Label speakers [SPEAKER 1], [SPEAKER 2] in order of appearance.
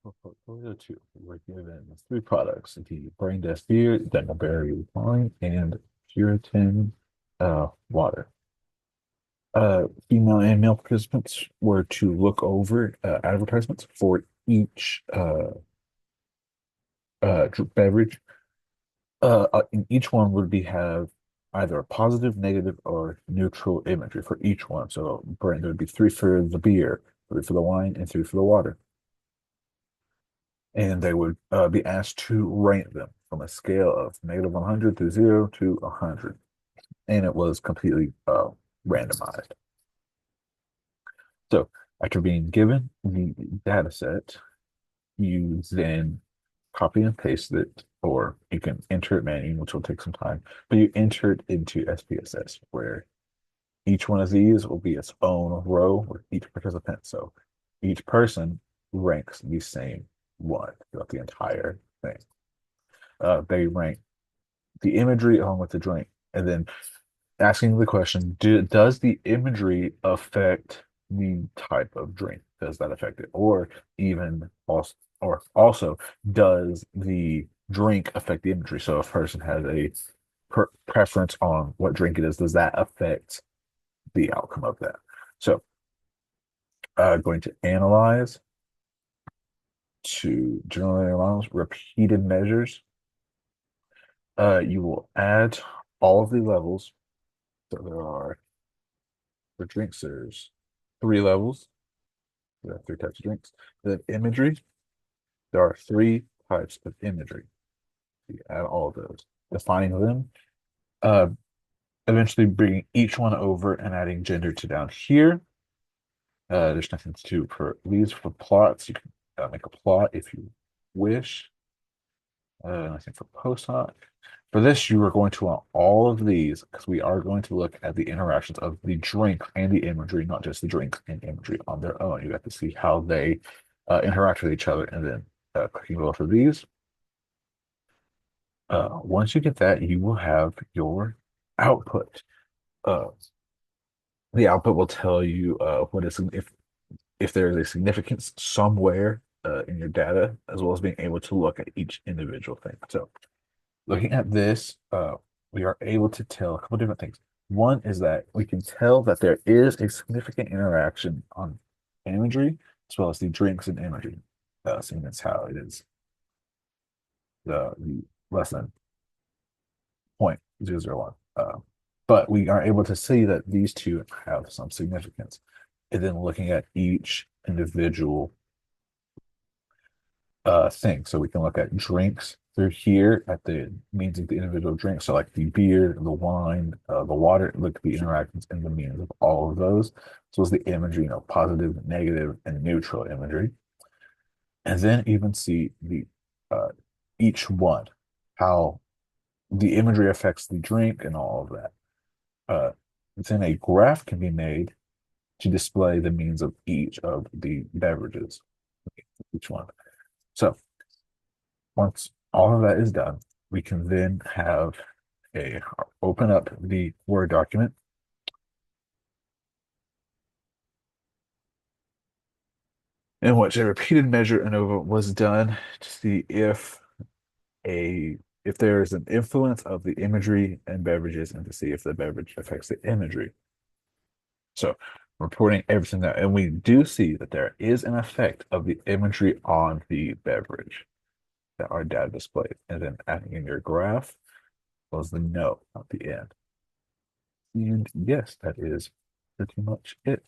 [SPEAKER 1] For portfolio two, we're given three products: the brain death beer, Dangleberry wine, and Puritan water. Female and male participants were to look over advertisements for each beverage. In each one would be have either a positive, negative, or neutral imagery for each one. So, there would be three for the beer, three for the wine, and three for the water. And they would be asked to rank them from a scale of -100 to 0 to 100. And it was completely randomized. So after being given the data set, you then copy and paste it, or you can enter it manually, which will take some time, but you enter it into SPSS, where each one of these will be its own row with each participant. So each person ranks the same one throughout the entire thing. They rank the imagery along with the drink, and then asking the question, does the imagery affect the type of drink? Does that affect it? Or also, does the drink affect the imagery? So if a person has a preference on what drink it is, does that affect the outcome of that? So going to analyze to generally analyze repeated measures. You will add all of the levels. So there are for drinks, there's three levels. There are three types of drinks. Then imagery, there are three types of imagery. You add all of those, defining them, uh, eventually bringing each one over and adding gender to down here. There's nothing to do for these for plots. You can make a plot if you wish. Nothing for post hoc. For this, you are going to want all of these because we are going to look at the interactions of the drink and the imagery, not just the drink and imagery on their own. You have to see how they interact with each other, and then clicking both of these. Once you get that, you will have your output. Uh, the output will tell you what is if there is a significance somewhere in your data, as well as being able to look at each individual thing. So looking at this, we are able to tell a couple different things. One is that we can tell that there is a significant interaction on imagery as well as the drinks and imagery, seeing that's how it is the less than 0.001. But we are able to see that these two have some significance. And then looking at each individual thing. So we can look at drinks through here at the means of the individual drinks. So like the beer, the wine, the water, look at the interactions and the meanings of all of those. So as the imagery, positive, negative, and neutral imagery. And then even see the uh, each one, how the imagery affects the drink and all of that. Then a graph can be made to display the means of each of the beverages, each one. So once all of that is done, we can then have a open up the Word document in which a repeated measure ANOVA was done to see if there is an influence of the imagery and beverages and to see if the beverage affects the imagery. So reporting everything that, and we do see that there is an effect of the imagery on the beverage that our data displayed. And then adding in your graph was the no at the end. And yes, that is pretty much it.